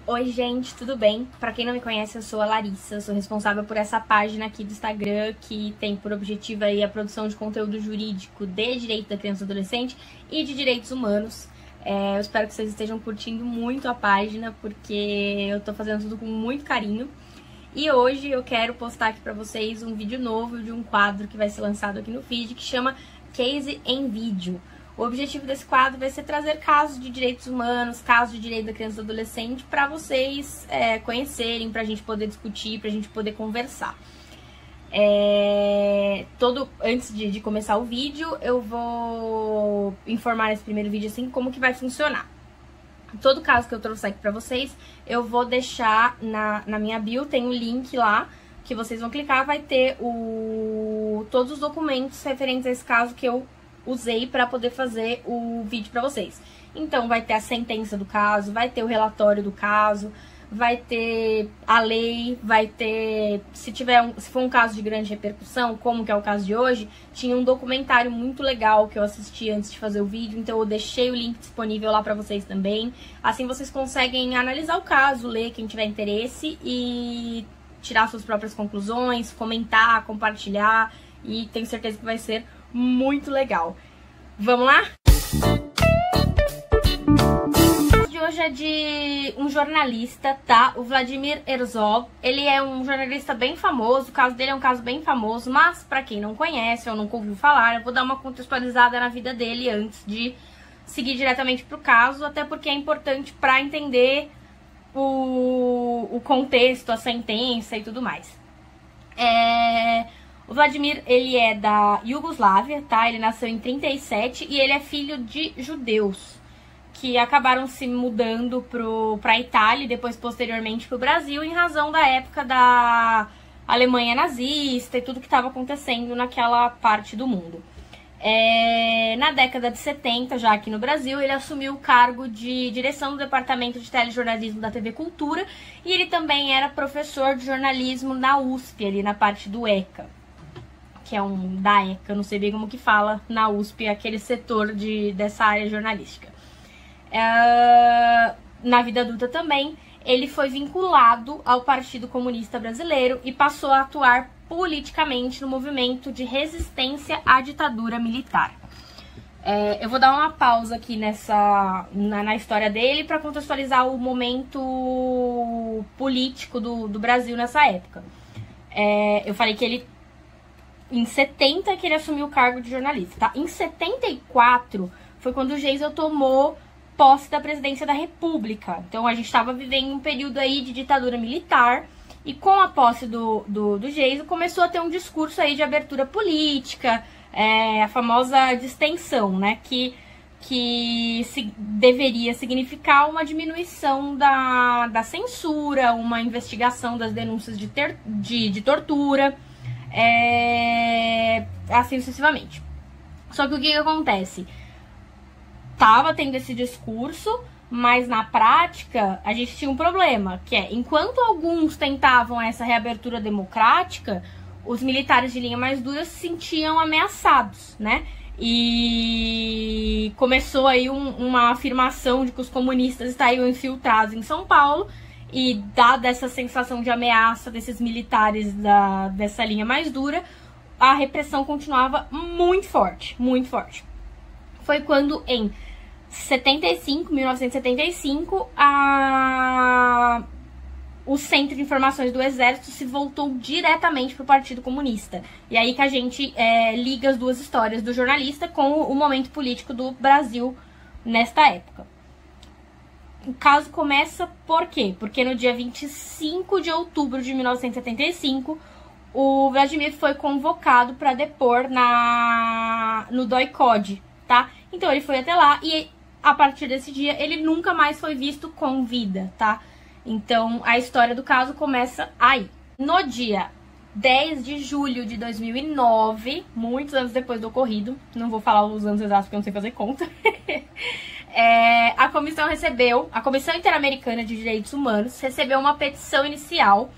Oi gente, tudo bem? Pra quem não me conhece, eu sou a Larissa, sou responsável por essa página aqui do Instagram que tem por objetivo aí a produção de conteúdo jurídico de direito da criança e adolescente e de direitos humanos. Eu espero que vocês estejam curtindo muito a página, porque eu tô fazendo tudo com muito carinho. E hoje eu quero postar aqui pra vocês um vídeo novo de um quadro que vai ser lançado aqui no feed, que chama Case em Vídeo. O objetivo desse quadro vai ser trazer casos de direitos humanos, casos de direito da criança e do adolescente para vocês conhecerem, para a gente poder discutir, para a gente poder conversar. Antes de começar o vídeo, eu vou informar nesse primeiro vídeo assim como que vai funcionar. Todo caso que eu trouxer aqui para vocês, eu vou deixar na minha bio, tem um link lá que vocês vão clicar, vai ter todos os documentos referentes a esse caso que eu usei para poder fazer o vídeo para vocês. Então vai ter a sentença do caso, vai ter o relatório do caso, vai ter a lei, vai ter, se for um caso de grande repercussão, como que é o caso de hoje, tinha um documentário muito legal que eu assisti antes de fazer o vídeo, então eu deixei o link disponível lá para vocês também. Assim vocês conseguem analisar o caso, ler quem tiver interesse e tirar suas próprias conclusões, comentar, compartilhar, e tenho certeza que vai ser muito legal. Vamos lá? O caso de hoje é de um jornalista, tá? O Vladimir Herzog. Ele é um jornalista bem famoso, o caso dele é um caso bem famoso, mas pra quem não conhece ou nunca ouviu falar, eu vou dar uma contextualizada na vida dele antes de seguir diretamente pro caso, até porque é importante pra entender o contexto, a sentença e tudo mais. O Vladimir, ele é da Iugoslávia, tá? Ele nasceu em 37 e ele é filho de judeus que acabaram se mudando pra Itália e depois, posteriormente, pro Brasil, em razão da época da Alemanha nazista e tudo que estava acontecendo naquela parte do mundo. Na década de 70, já aqui no Brasil, ele assumiu o cargo de direção do Departamento de Telejornalismo da TV Cultura e ele também era professor de jornalismo na USP, ali na parte do ECA, que é da ECA, não sei bem como que fala na USP, aquele setor dessa área jornalística. Na vida adulta também, ele foi vinculado ao Partido Comunista Brasileiro e passou a atuar politicamente no movimento de resistência à ditadura militar. Eu vou dar uma pausa aqui na história dele para contextualizar o momento político do Brasil nessa época. Eu falei que ele em 70 que ele assumiu o cargo de jornalista, tá? Em 74 foi quando o Geisel tomou posse da presidência da República. Então a gente estava vivendo um período aí de ditadura militar e com a posse do Geisel começou a ter um discurso aí de abertura política, a famosa distensão, né? Que deveria significar uma diminuição da censura, uma investigação das denúncias de tortura, assim sucessivamente. Só que o que acontece? Tava tendo esse discurso, mas na prática a gente tinha um problema, que enquanto alguns tentavam essa reabertura democrática, os militares de linha mais dura se sentiam ameaçados, né? E começou aí uma afirmação de que os comunistas estariam infiltrados em São Paulo. E dada essa sensação de ameaça desses militares dessa linha mais dura, a repressão continuava muito forte, muito forte. Foi quando em 1975, o Centro de Informações do Exército se voltou diretamente para o Partido Comunista. E aí que a gente liga as duas histórias do jornalista com o momento político do Brasil nesta época. O caso começa por quê? Porque no dia 25 de outubro de 1975, o Vladimir foi convocado para depor no DOI-CODE, tá? Então ele foi até lá e a partir desse dia ele nunca mais foi visto com vida, tá? Então a história do caso começa aí. No dia 10 de julho de 2009, muitos anos depois do ocorrido, não vou falar os anos exatos porque eu não sei fazer conta, a Comissão Interamericana de Direitos Humanos recebeu uma petição inicial,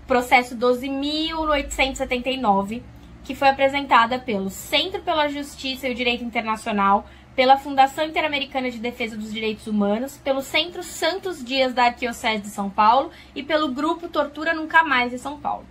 processo 12.879, que foi apresentada pelo Centro pela Justiça e o Direito Internacional, pela Fundação Interamericana de Defesa dos Direitos Humanos, pelo Centro Santos Dias da Arquidiocese de São Paulo e pelo Grupo Tortura Nunca Mais de São Paulo.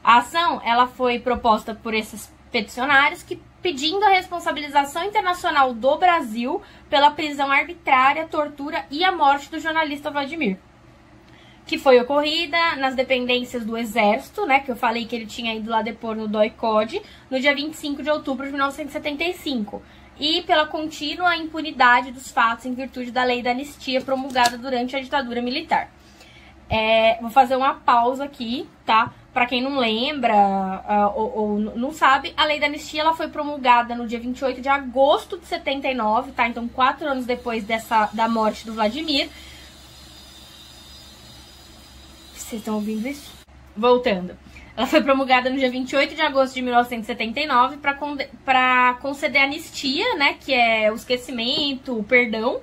A ação ela foi proposta por esses peticionários que pedindo a responsabilização internacional do Brasil pela prisão arbitrária, tortura e a morte do jornalista Vladimir, que foi ocorrida nas dependências do Exército, né, que eu falei que ele tinha ido lá depor no DOI-CODE, no dia 25 de outubro de 1975, e pela contínua impunidade dos fatos em virtude da lei da anistia promulgada durante a ditadura militar. Vou fazer uma pausa aqui, tá? Para quem não lembra ou não sabe, a lei da anistia ela foi promulgada no dia 28 de agosto de 79, tá? Então, 4 anos depois da morte do Vladimir. Vocês estão ouvindo isso? Voltando. Ela foi promulgada no dia 28 de agosto de 1979 para conceder anistia, né? Que é o esquecimento, o perdão,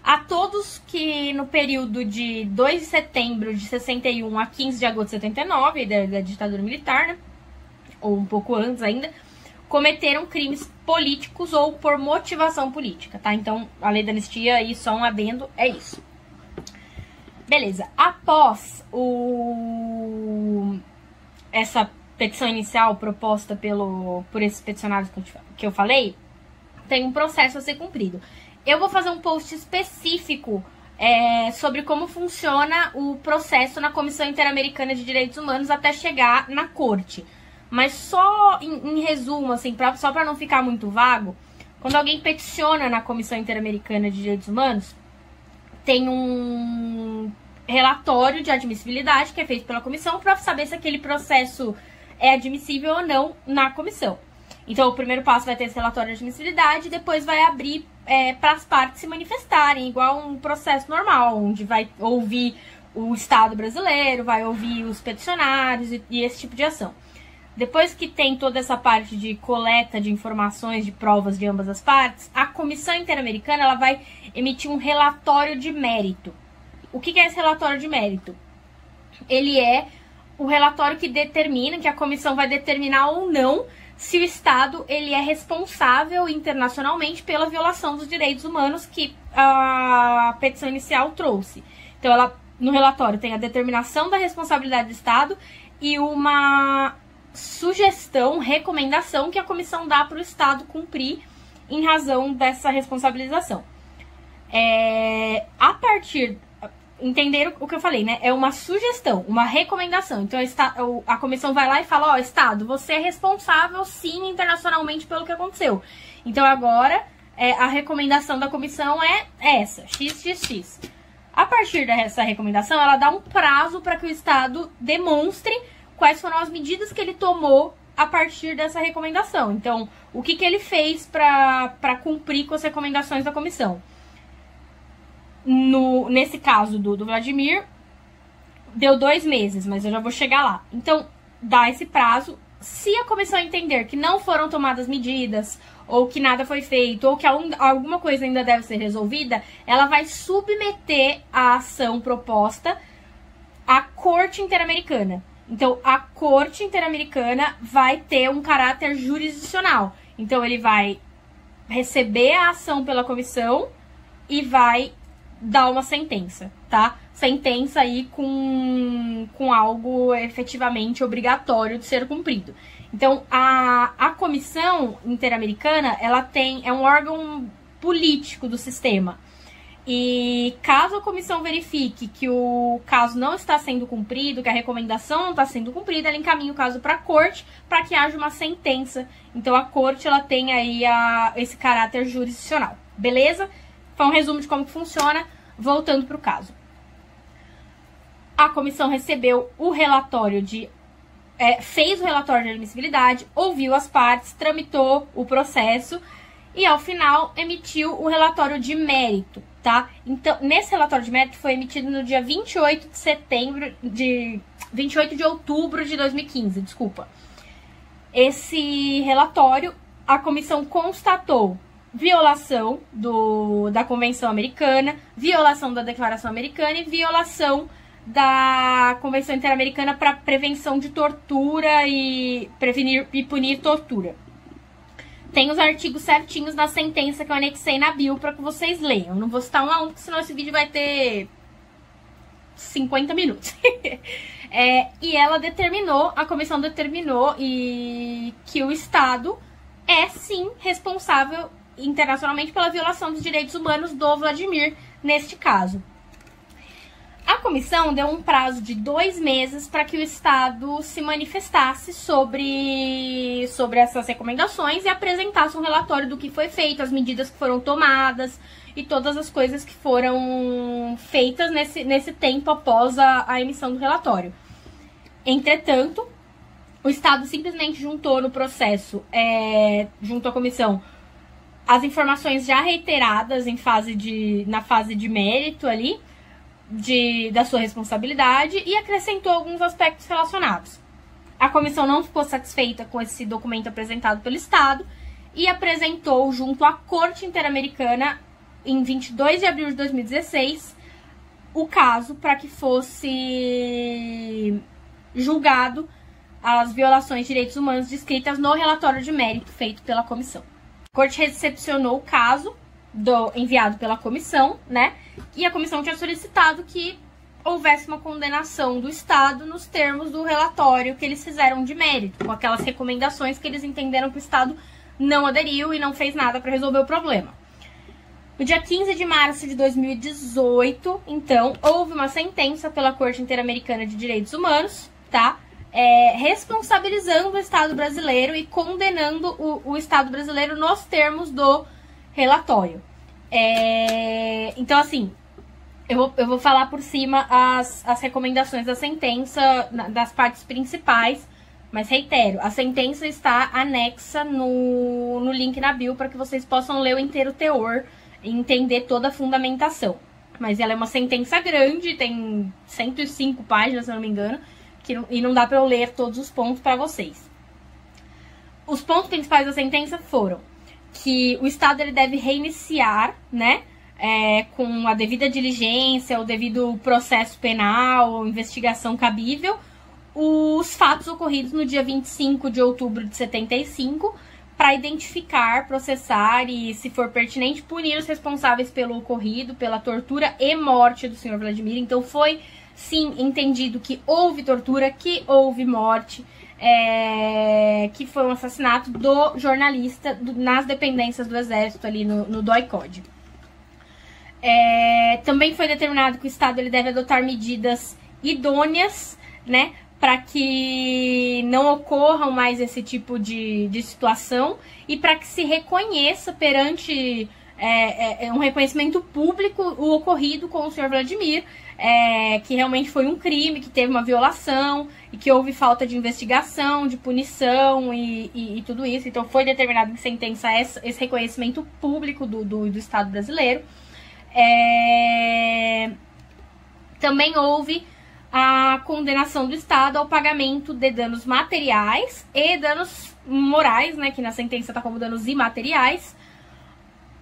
a todos que no período de 2 de setembro de 61 a 15 de agosto de 79, da ditadura militar, né, ou um pouco antes ainda, cometeram crimes políticos ou por motivação política, tá? Então, a lei da anistia, aí só um adendo, é isso. Beleza. Após essa petição inicial proposta por esses peticionários que eu falei, tem um processo a ser cumprido. Eu vou fazer um post específico sobre como funciona o processo na Comissão Interamericana de Direitos Humanos até chegar na corte. Mas só em resumo, assim, só para não ficar muito vago, quando alguém peticiona na Comissão Interamericana de Direitos Humanos, tem um relatório de admissibilidade que é feito pela comissão para saber se aquele processo é admissível ou não na comissão. Então, o primeiro passo vai ter esse relatório de admissibilidade e depois vai abrir para as partes se manifestarem, igual um processo normal, onde vai ouvir o Estado brasileiro, vai ouvir os peticionários e esse tipo de ação. Depois que tem toda essa parte de coleta de informações, de provas de ambas as partes, a Comissão Interamericana ela vai emitir um relatório de mérito. O que é esse relatório de mérito? Ele é o relatório que determina, que a comissão vai determinar ou não se o Estado ele é responsável internacionalmente pela violação dos direitos humanos que a petição inicial trouxe. Então, no relatório tem a determinação da responsabilidade do Estado e uma sugestão, recomendação que a comissão dá para o Estado cumprir em razão dessa responsabilização. Entenderam o que eu falei, né? É uma sugestão, uma recomendação. Então, a comissão vai lá e fala, ó, Estado, você é responsável, sim, internacionalmente pelo que aconteceu. Então, agora, a recomendação da comissão é essa, XXX. A partir dessa recomendação, ela dá um prazo para que o Estado demonstre quais foram as medidas que ele tomou a partir dessa recomendação. Então, o que ele fez para cumprir com as recomendações da comissão. Nesse caso do Vladimir, deu 2 meses, mas eu já vou chegar lá. Então, dá esse prazo. Se a comissão entender que não foram tomadas medidas, ou que nada foi feito, ou que alguma coisa ainda deve ser resolvida, ela vai submeter a ação proposta à Corte Interamericana. Então, a Corte Interamericana vai ter um caráter jurisdicional. Então, ele vai receber a ação pela comissão e vai dar uma sentença, tá? Sentença aí com algo efetivamente obrigatório de ser cumprido. Então, a Comissão Interamericana, ela é um órgão político do sistema. E caso a comissão verifique que o caso não está sendo cumprido, que a recomendação não está sendo cumprida, ela encaminha o caso para a corte para que haja uma sentença. Então, a corte ela tem aí esse caráter jurisdicional. Beleza? Foi um resumo de como que funciona. Voltando para o caso. A comissão recebeu o relatório fez o relatório de admissibilidade, ouviu as partes, tramitou o processo e, ao final, emitiu o relatório de mérito, tá? Então, nesse relatório de mérito foi emitido no dia 28 de outubro de 2015, desculpa. Esse relatório, a comissão constatou violação da Convenção Americana, violação da Declaração Americana e violação da Convenção Interamericana para Prevenção de Tortura e prevenir e punir tortura. Tem os artigos certinhos da sentença que eu anexei na bio para que vocês leiam. Eu não vou citar um a um, porque senão esse vídeo vai ter 50 minutos. E ela determinou, a comissão determinou que o Estado é sim responsável internacionalmente pela violação dos direitos humanos do Vladimir neste caso. A comissão deu um prazo de 2 meses para que o Estado se manifestasse sobre essas recomendações e apresentasse um relatório do que foi feito, as medidas que foram tomadas e todas as coisas que foram feitas nesse tempo após a emissão do relatório. Entretanto, o Estado simplesmente juntou no processo, junto à comissão, as informações já reiteradas na fase de mérito ali, da sua responsabilidade, e acrescentou alguns aspectos relacionados. A comissão não ficou satisfeita com esse documento apresentado pelo Estado e apresentou junto à Corte Interamericana, em 22 de abril de 2016, o caso para que fosse julgado as violações de direitos humanos descritas no relatório de mérito feito pela comissão. A Corte recepcionou o caso enviado pela comissão, né? E a comissão tinha solicitado que houvesse uma condenação do Estado nos termos do relatório que eles fizeram de mérito, com aquelas recomendações que eles entenderam que o Estado não aderiu e não fez nada para resolver o problema. No dia 15 de março de 2018, então, houve uma sentença pela Corte Interamericana de Direitos Humanos, tá? Responsabilizando o Estado brasileiro e condenando o Estado brasileiro nos termos do relatório. Então, assim, eu vou falar por cima as recomendações da sentença, das partes principais, mas reitero, a sentença está anexa no link na bio para que vocês possam ler o inteiro teor e entender toda a fundamentação. Mas ela é uma sentença grande, tem 105 páginas, se eu não me engano, e não dá para eu ler todos os pontos para vocês. Os pontos principais da sentença foram que o Estado ele deve reiniciar, né, com a devida diligência, o devido processo penal ou investigação cabível, os fatos ocorridos no dia 25 de outubro de 75, para identificar, processar e, se for pertinente, punir os responsáveis pelo ocorrido, pela tortura e morte do senhor Vladimir. Então foi, sim, entendido que houve tortura, que houve morte, que foi um assassinato do jornalista nas dependências do Exército ali no DOI-CODE. Também foi determinado que o Estado ele deve adotar medidas idôneas, né, para que não ocorram mais esse tipo de situação e para que se reconheça perante um reconhecimento público o ocorrido com o senhor Vladimir, que realmente foi um crime, que teve uma violação e que houve falta de investigação, de punição e tudo isso. Então foi determinado em sentença esse reconhecimento público do Estado brasileiro. Também houve a condenação do Estado ao pagamento de danos materiais e danos morais, né, que na sentença está como danos imateriais,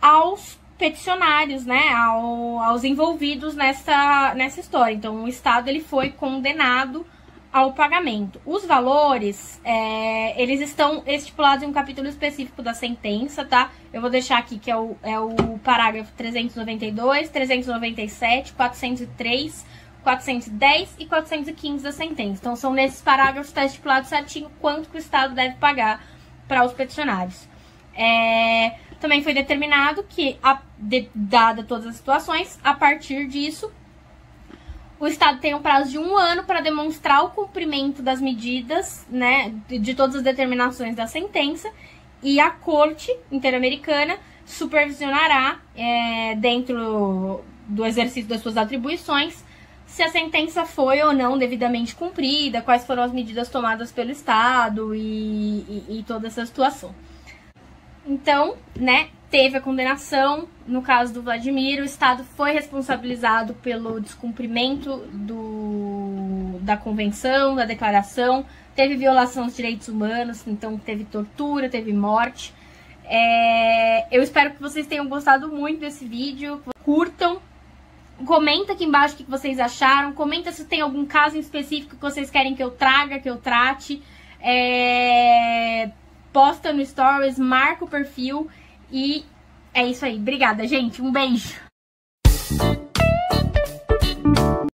aos peticionários, né, aos envolvidos nessa história. Então, o Estado ele foi condenado ao pagamento. Os valores, eles estão estipulados em um capítulo específico da sentença, tá? Eu vou deixar aqui que é o parágrafo 392, 397, 403, 410 e 415 da sentença. Então, são nesses parágrafos que está estipulado certinho quanto que o Estado deve pagar para os peticionários. Também foi determinado que, dada todas as situações, a partir disso, o Estado tem um prazo de 1 ano para demonstrar o cumprimento das medidas, né, de todas as determinações da sentença, e a Corte Interamericana supervisionará, dentro do exercício das suas atribuições, se a sentença foi ou não devidamente cumprida, quais foram as medidas tomadas pelo Estado e toda essa situação. Então, né, teve a condenação. No caso do Vladimir, o Estado foi responsabilizado pelo descumprimento da convenção, da declaração, teve violação dos direitos humanos, então teve tortura, teve morte. Eu espero que vocês tenham gostado muito desse vídeo, curtam. Comenta aqui embaixo o que vocês acharam. Comenta se tem algum caso em específico que vocês querem que eu traga, que eu trate. posta no Stories, marca o perfil e é isso aí. Obrigada, gente. Um beijo.